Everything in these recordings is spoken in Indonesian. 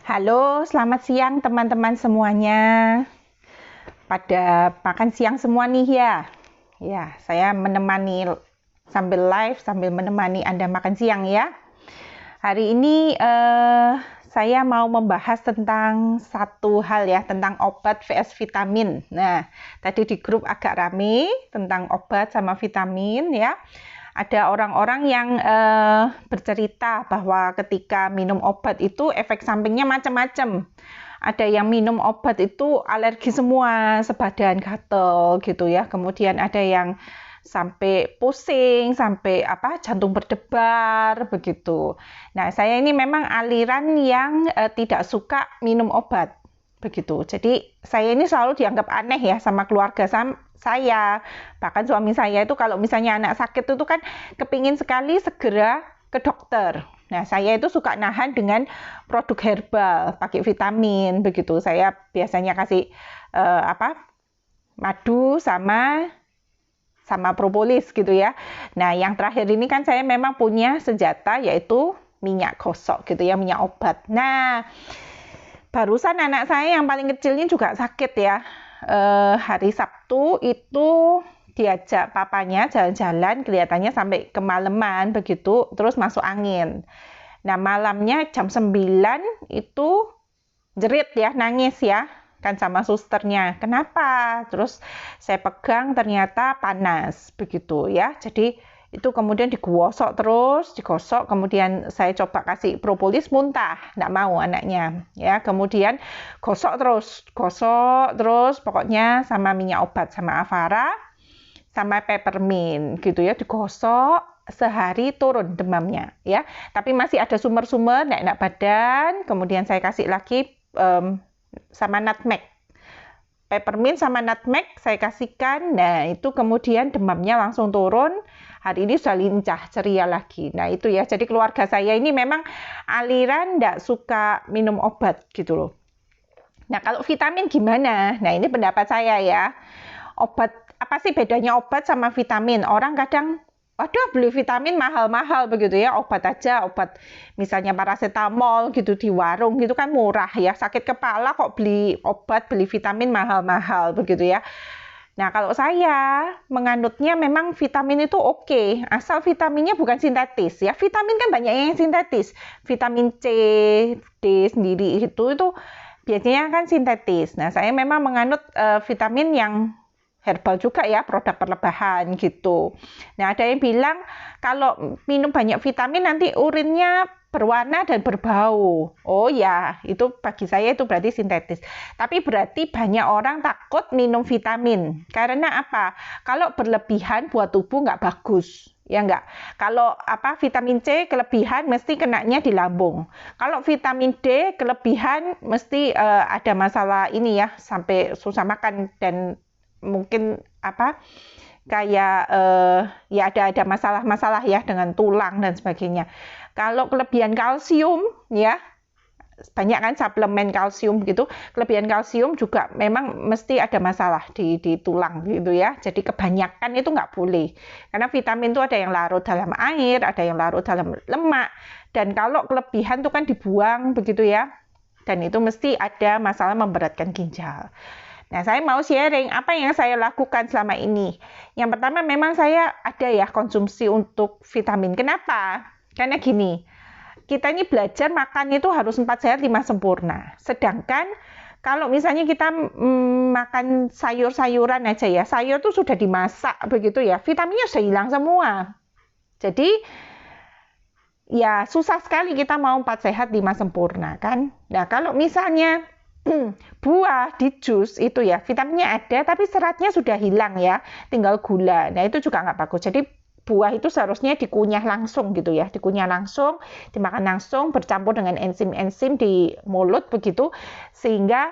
Halo, selamat siang teman-teman semuanya. Pada makan siang semua nih ya. Ya, saya menemani sambil live, sambil menemani Anda makan siang ya. Hari ini saya mau membahas tentang satu hal ya, tentang obat vs vitamin. Nah, tadi di grup agak rame tentang obat sama vitamin ya. Ada orang-orang yang bercerita bahwa ketika minum obat itu efek sampingnya macam-macam. Ada yang minum obat itu alergi semua, sebadan gatel gitu ya. Kemudian ada yang sampai pusing, sampai jantung berdebar begitu. Nah, saya ini memang aliran yang tidak suka minum obat begitu. Jadi saya ini selalu dianggap aneh ya sama keluarga saya. Bahkan suami saya itu kalau misalnya anak sakit itu kan kepingin sekali segera ke dokter. Nah, saya itu suka nahan dengan produk herbal, pakai vitamin begitu. Saya biasanya kasih madu sama propolis gitu ya. Nah, yang terakhir ini kan saya memang punya senjata yaitu minyak gosok gitu ya, minyak obat. Nah, barusan anak saya yang paling kecil ini juga sakit ya. Hari Sabtu itu diajak papanya jalan-jalan, kelihatannya sampai kemalaman begitu, terus masuk angin. Nah, malamnya jam 9 itu jerit ya, nangis ya, kan sama susternya. Kenapa? Terus saya pegang ternyata panas begitu ya. Jadi itu kemudian digosok terus, digosok, kemudian saya coba kasih propolis, muntah, nggak mau anaknya ya. Kemudian gosok terus, pokoknya sama minyak obat, sama Avara, sama peppermint gitu ya, digosok sehari turun demamnya ya. Tapi masih ada sumber-sumber, nggak enak badan. Kemudian saya kasih lagi sama nutmeg. Peppermint sama nutmeg saya kasihkan. Nah, itu kemudian demamnya langsung turun. Hari ini sudah lincah, ceria lagi. Nah, itu ya. Jadi keluarga saya ini memang aliran nggak suka minum obat gitu loh. Nah, kalau vitamin gimana? Nah, ini pendapat saya ya. Obat, apa sih bedanya obat sama vitamin? Orang kadang, waduh beli vitamin mahal-mahal begitu ya, obat aja, obat misalnya paracetamol gitu di warung gitu kan murah ya, sakit kepala kok beli obat, beli vitamin mahal-mahal begitu ya. Nah, kalau saya menganutnya memang vitamin itu oke, asal vitaminnya bukan sintetis ya. Vitamin kan banyak yang sintetis, vitamin C, D sendiri itu biasanya kan sintetis. Nah, saya memang menganut vitamin yang herbal juga ya, produk perlebahan gitu. Nah, ada yang bilang kalau minum banyak vitamin nanti urinnya berwarna dan berbau. Oh ya, itu bagi saya itu berarti sintetis. Tapi berarti banyak orang takut minum vitamin. Karena apa? Kalau berlebihan buat tubuh nggak bagus. Ya enggak. Kalau vitamin C kelebihan mesti kenanya di lambung. Kalau vitamin D kelebihan mesti ada masalah ini ya, sampai susah makan dan mungkin kayak ya ada masalah-masalah ya dengan tulang dan sebagainya. Kalau kelebihan kalsium ya, banyak kan suplemen kalsium gitu, kelebihan kalsium juga memang mesti ada masalah di tulang gitu ya. Jadi kebanyakan itu nggak boleh. Karena vitamin itu ada yang larut dalam air, ada yang larut dalam lemak, dan kalau kelebihan itu kan dibuang begitu ya. Dan itu mesti ada masalah memberatkan ginjal. Nah, saya mau sharing apa yang saya lakukan selama ini. Yang pertama memang saya ada ya konsumsi untuk vitamin. Kenapa? Karena gini, kita ini belajar makan itu harus 4 sehat 5 sempurna. Sedangkan kalau misalnya kita makan sayur-sayuran aja ya, sayur itu sudah dimasak begitu ya, vitaminnya sudah hilang semua. Jadi ya susah sekali kita mau 4 sehat 5 sempurna kan. Nah, kalau misalnya buah di jus itu ya vitaminnya ada tapi seratnya sudah hilang ya, tinggal gula. Nah, itu juga nggak bagus. Jadi buah itu seharusnya dikunyah langsung gitu ya, dikunyah langsung, dimakan langsung, bercampur dengan enzim-enzim di mulut begitu, sehingga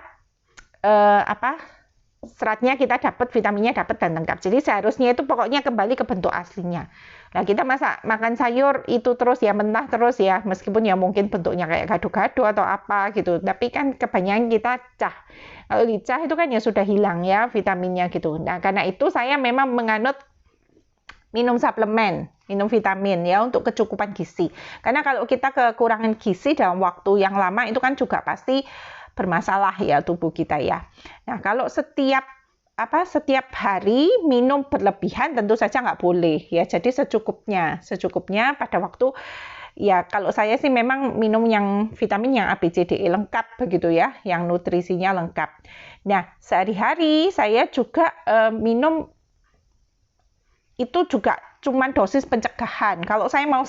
seratnya kita dapat, vitaminnya dapat dan lengkap. Jadi seharusnya itu pokoknya kembali ke bentuk aslinya. Nah, kita makan sayur itu terus ya, mentah terus ya, meskipun ya mungkin bentuknya kayak gado-gado atau apa gitu, tapi kan kebanyakan kita cah. Kalau dicah itu kan ya sudah hilang ya vitaminnya gitu. Nah, karena itu saya memang menganut minum suplemen minum vitamin ya untuk kecukupan gizi. Karena kalau kita kekurangan gizi dalam waktu yang lama itu kan juga pasti bermasalah ya tubuh kita ya. Nah, kalau setiap hari minum berlebihan tentu saja nggak boleh ya. Jadi secukupnya pada waktu ya. Kalau saya sih memang minum yang vitamin yang A, B, C, D, E lengkap begitu ya, yang nutrisinya lengkap. Nah, sehari-hari saya juga minum itu juga cuman dosis pencegahan. Kalau saya mau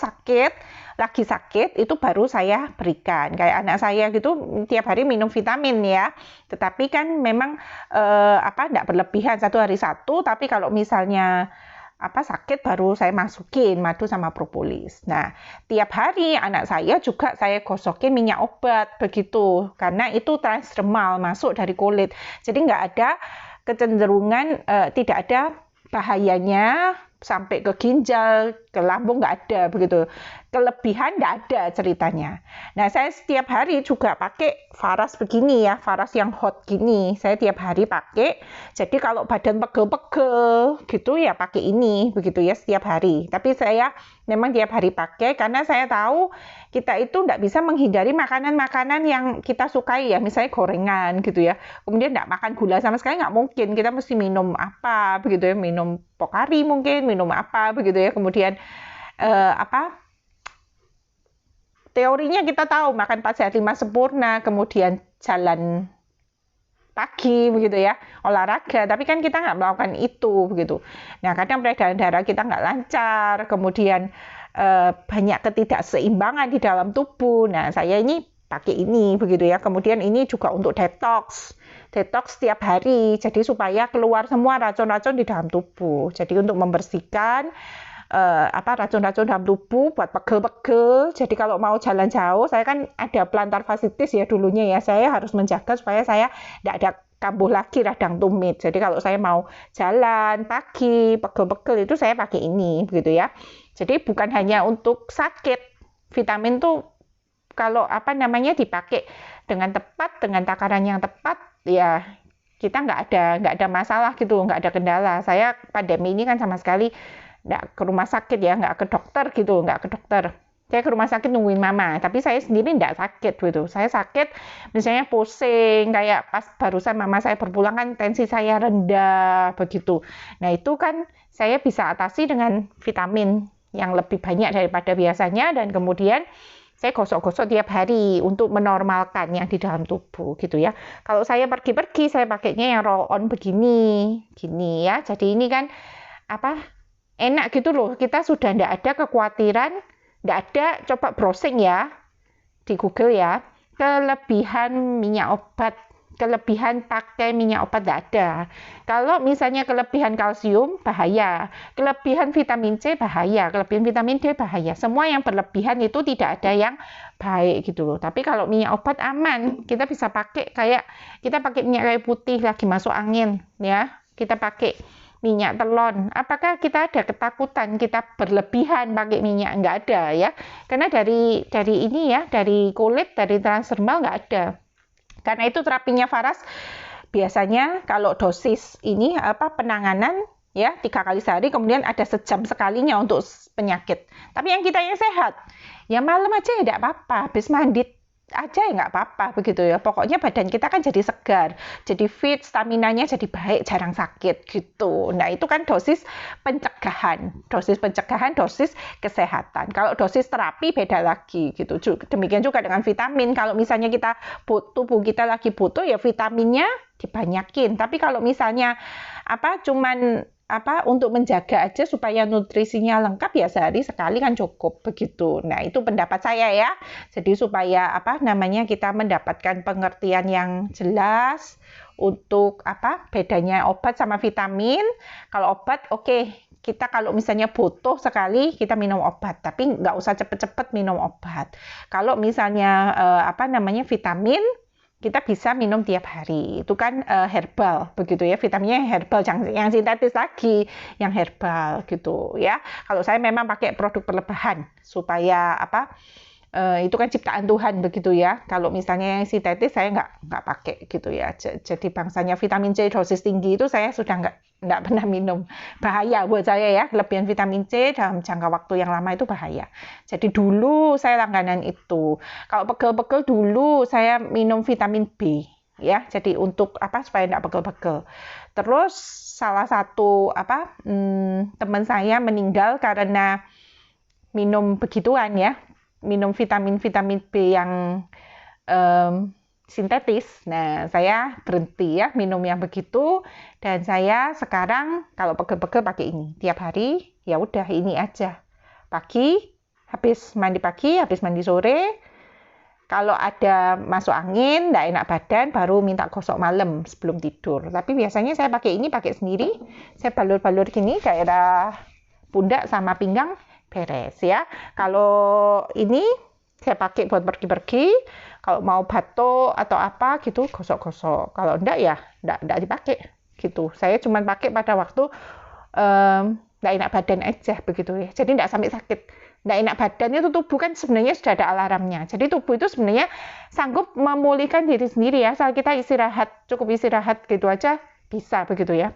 lagi sakit, itu baru saya berikan. Kayak anak saya gitu, tiap hari minum vitamin ya. Tetapi kan memang enggak berlebihan, 1 hari 1, tapi kalau misalnya sakit baru saya masukin madu sama propolis. Nah, tiap hari anak saya juga saya gosokin minyak obat begitu. Karena itu transdermal, masuk dari kulit. Jadi nggak ada kecenderungan, tidak ada bahayanya sampai ke ginjal, ke lambung, nggak ada begitu. Kelebihan nggak ada ceritanya. Nah, saya setiap hari juga pakai Faras begini ya, Faras yang hot gini. Saya tiap hari pakai. Jadi kalau badan pegel-pegel gitu ya pakai ini begitu ya setiap hari. Tapi saya memang tiap hari pakai karena saya tahu kita itu nggak bisa menghindari makanan-makanan yang kita sukai ya, misalnya gorengan gitu ya. Kemudian nggak makan gula sama sekali nggak mungkin. Kita mesti minum apa begitu ya, minum Pocari mungkin, minum apa begitu ya. Kemudian teorinya kita tahu makan 4 sehat 5 sempurna, kemudian jalan pagi begitu ya, olahraga, tapi kan kita nggak melakukan itu begitu. Nah, kadang peredaran darah kita nggak lancar, kemudian banyak ketidakseimbangan di dalam tubuh. Nah, saya ini pakai ini begitu ya. Kemudian ini juga untuk detox setiap hari, jadi supaya keluar semua racun-racun di dalam tubuh. Jadi untuk membersihkan racun-racun dalam tubuh, buat pegel-pegel. Jadi kalau mau jalan jauh, saya kan ada plantar fasciitis ya dulunya ya, saya harus menjaga supaya saya tidak ada kambuh lagi radang tumit. Jadi kalau saya mau jalan pagi, pegel-pegel itu saya pakai ini begitu ya. Jadi bukan hanya untuk sakit, vitamin tuh kalau dipakai dengan tepat, dengan takaran yang tepat ya kita nggak ada masalah gitu, nggak ada kendala. Saya pandemi ini kan sama sekali nggak ke rumah sakit ya, nggak ke dokter gitu, nggak ke dokter. Saya ke rumah sakit nungguin mama, tapi saya sendiri nggak sakit gitu. Saya sakit misalnya pusing, kayak pas barusan mama saya berpulang kan tensi saya rendah begitu. Nah itu kan saya bisa atasi dengan vitamin yang lebih banyak daripada biasanya, dan kemudian saya gosok-gosok tiap hari untuk menormalkan yang di dalam tubuh gitu ya. Kalau saya pergi-pergi, saya pakainya yang roll on begini, gini ya. Jadi ini kan enak gitu loh. Kita sudah tidak ada kekhawatiran, tidak ada, coba browsing ya di Google ya, kelebihan minyak obat, kelebihan pakai minyak obat tidak ada. Kalau misalnya kelebihan kalsium bahaya, kelebihan vitamin C bahaya, kelebihan vitamin D bahaya. Semua yang berlebihan itu tidak ada yang baik gitu loh. Tapi kalau minyak obat aman, kita bisa pakai kayak kita pakai minyak kayu putih lagi masuk angin ya. Kita pakai minyak telon. Apakah kita ada ketakutan kita berlebihan pakai minyak? Nggak ada ya. Karena dari ini ya, dari kulit, dari transdermal nggak ada. Karena itu terapinya Faras biasanya kalau dosis ini penanganan ya 3 kali sehari, kemudian ada sejam sekalinya untuk penyakit. Tapi yang kita yang sehat, ya malam aja ya tidak apa-apa, habis mandi aja ya nggak apa-apa begitu ya. Pokoknya badan kita kan jadi segar, jadi fit, staminanya jadi baik, jarang sakit gitu. Nah itu kan dosis pencegahan, dosis kesehatan. Kalau dosis terapi beda lagi gitu. Demikian juga dengan vitamin. Kalau misalnya tubuh kita lagi butuh ya vitaminnya dibanyakin. Tapi kalau misalnya cuman untuk menjaga aja supaya nutrisinya lengkap ya sehari sekali kan cukup begitu. Nah, itu pendapat saya ya. Jadi supaya kita mendapatkan pengertian yang jelas untuk bedanya obat sama vitamin. Kalau obat kita kalau misalnya butuh sekali kita minum obat, tapi nggak usah cepet-cepet minum obat. Kalau misalnya vitamin kita bisa minum tiap hari. Itu kan herbal begitu ya, vitaminnya herbal, yang sintetis lagi, yang herbal gitu ya. Kalau saya memang pakai produk berlebihan supaya Itu kan ciptaan Tuhan begitu ya. Kalau misalnya yang sintetis saya nggak pakai gitu ya. Jadi bangsanya vitamin C dosis tinggi itu saya sudah nggak pernah minum. Bahaya buat saya ya. Kelebihan vitamin C dalam jangka waktu yang lama itu bahaya. Jadi dulu saya langganan itu. Kalau pegel-pegel dulu saya minum vitamin B ya. Jadi untuk apa supaya nggak pegel-pegel. Terus salah satu teman saya meninggal karena minum begituan ya. Minum vitamin B yang sintetis. Nah, saya berhenti ya minum yang begitu dan saya sekarang kalau pegel-pegel pakai ini. Tiap hari ya udah ini aja. Pagi habis mandi sore. Kalau ada masuk angin, nggak enak badan, baru minta gosok malam sebelum tidur. Tapi biasanya saya pakai sendiri. Saya balur-balur gini daerah pundak sama pinggang. Beres ya. Kalau ini saya pakai buat pergi-pergi, kalau mau batuk atau apa gitu gosok-gosok. Kalau enggak ya enggak dipakai gitu. Saya cuma pakai pada waktu enggak enak badan aja begitu ya. Jadi enggak sampai sakit. Enggak enak badan itu tubuh kan sebenarnya sudah ada alarmnya. Jadi tubuh itu sebenarnya sanggup memulihkan diri sendiri ya. Asal kita cukup istirahat gitu aja bisa begitu ya.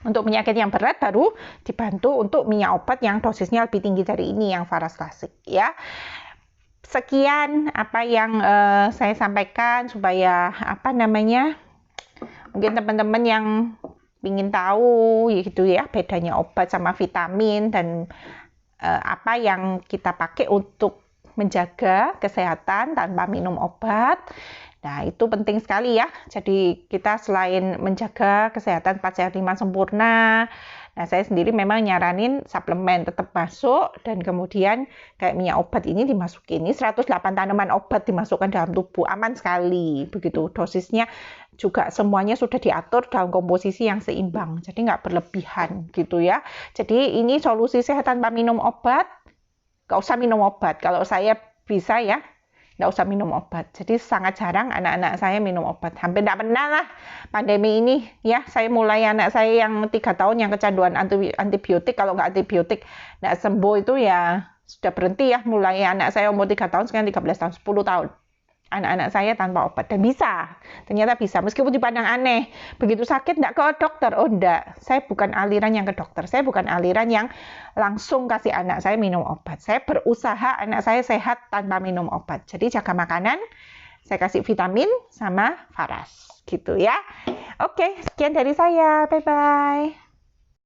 Untuk penyakit yang berat baru dibantu untuk minyak obat yang dosisnya lebih tinggi dari ini yang Faras Klasik ya. Sekian apa yang saya sampaikan supaya mungkin teman-teman yang ingin tahu gitu ya bedanya obat sama vitamin dan apa yang kita pakai untuk menjaga kesehatan tanpa minum obat. Nah, itu penting sekali ya. Jadi kita selain menjaga kesehatan 4 sehat 5 sempurna, nah saya sendiri memang nyaranin suplemen tetap masuk dan kemudian kayak minyak obat ini dimasukin. Ini 108 tanaman obat dimasukkan dalam tubuh, aman sekali. Begitu dosisnya juga semuanya sudah diatur dalam komposisi yang seimbang. Jadi nggak berlebihan gitu ya. Jadi ini solusi sehat tanpa minum obat. Nggak usah minum obat. Kalau saya bisa ya nggak usah minum obat. Jadi sangat jarang anak-anak saya minum obat. Hampir nggak pernah lah pandemi ini ya. Saya mulai anak saya yang 3 tahun yang kecanduan antibiotik. Kalau nggak antibiotik nggak sembuh itu ya sudah berhenti ya. Mulai anak saya umur 3 tahun sekarang 13 tahun 10 tahun. Anak-anak saya tanpa obat dan bisa. Ternyata bisa meskipun dipandang aneh. Begitu sakit nggak ke dokter. Oh enggak. Saya bukan aliran yang ke dokter. Saya bukan aliran yang langsung kasih anak saya minum obat. Saya berusaha anak saya sehat tanpa minum obat. Jadi jaga makanan, saya kasih vitamin sama Faras gitu ya. Oke, sekian dari saya. Bye bye.